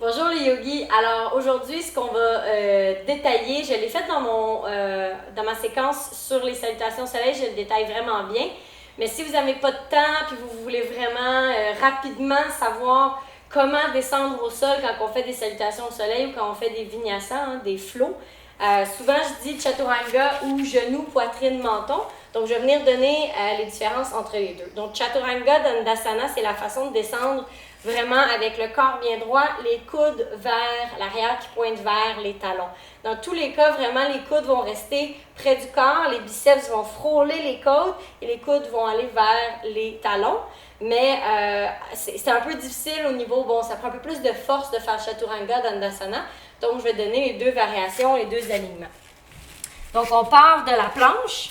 Bonjour les yogis. Alors aujourd'hui, ce qu'on va détailler, je l'ai fait dans ma séquence sur les salutations au soleil, je le détaille vraiment bien. Mais si vous n'avez pas de temps puis vous voulez vraiment rapidement savoir comment descendre au sol quand on fait des salutations au soleil ou quand on fait des vinyasas, des flots, souvent je dis chaturanga ou genou, poitrine, menton. Donc je vais venir donner les différences entre les deux. Donc chaturanga dandasana, c'est la façon de descendre vraiment avec le corps bien droit, les coudes vers l'arrière qui pointent vers les talons. Dans tous les cas, vraiment, les coudes vont rester près du corps, les biceps vont frôler les côtes et les coudes vont aller vers les talons. Mais c'est un peu difficile au niveau, ça prend un peu plus de force de faire Chaturanga Dandasana. Donc, je vais donner les deux variations, les deux alignements. Donc, on part de la planche.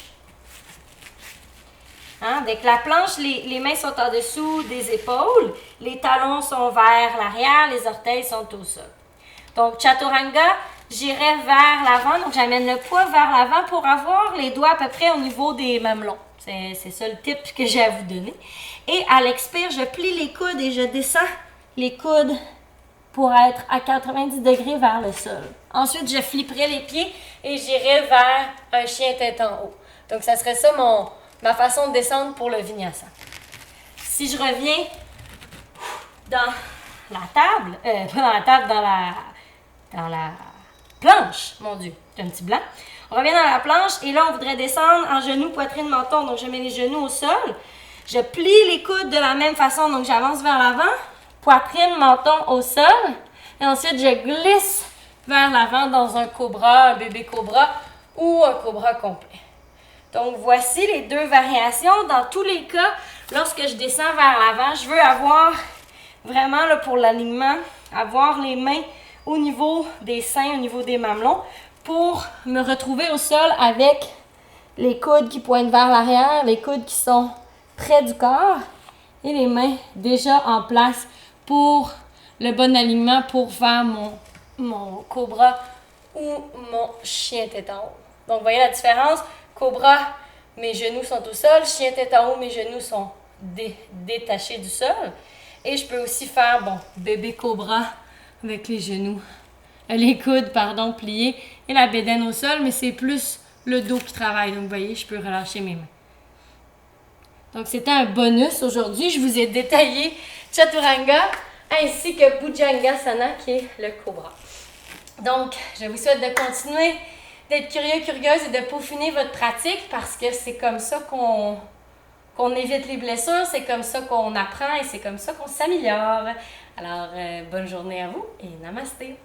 Avec la planche, les mains sont en dessous des épaules, les talons sont vers l'arrière, les orteils sont au sol. Donc, Chaturanga, j'irai vers l'avant, donc j'amène le poids vers l'avant pour avoir les doigts à peu près au niveau des mamelons. C'est ça le tip que j'ai à vous donner. Et à l'expire, je plie les coudes et je descends les coudes pour être à 90 degrés vers le sol. Ensuite, je flipperai les pieds et j'irai vers un chien tête en haut. Donc, ça serait ça ma façon de descendre pour le vinyasa. Si je reviens dans la table, pas dans la table, dans la planche, mon Dieu, c'est un petit blanc. On revient dans la planche et là, on voudrait descendre en genoux, poitrine, menton. Donc, je mets les genoux au sol. Je plie les coudes de la même façon, donc j'avance vers l'avant, poitrine, menton au sol. Et ensuite, je glisse vers l'avant dans un cobra, un bébé cobra ou un cobra complet. Donc, voici les deux variations. Dans tous les cas, lorsque je descends vers l'avant, je veux avoir vraiment, là, pour l'alignement, avoir les mains au niveau des seins, au niveau des mamelons, pour me retrouver au sol avec les coudes qui pointent vers l'arrière, les coudes qui sont près du corps et les mains déjà en place pour le bon alignement pour faire mon cobra ou mon chien tête en haut. Donc, vous voyez la différence? Cobra, mes genoux sont au sol. Chien tête en haut, mes genoux sont détachés du sol. Et je peux aussi faire, bébé cobra avec les genoux, les coudes, pliés et la bédaine au sol, mais c'est plus le dos qui travaille. Donc, vous voyez, je peux relâcher mes mains. Donc, c'était un bonus aujourd'hui. Je vous ai détaillé Chaturanga ainsi que Bhujangasana qui est le cobra. Donc, je vous souhaite de continuer d'être curieux, curieuse et de peaufiner votre pratique parce que c'est comme ça qu'on évite les blessures, c'est comme ça qu'on apprend et c'est comme ça qu'on s'améliore. Alors, bonne journée à vous et namasté!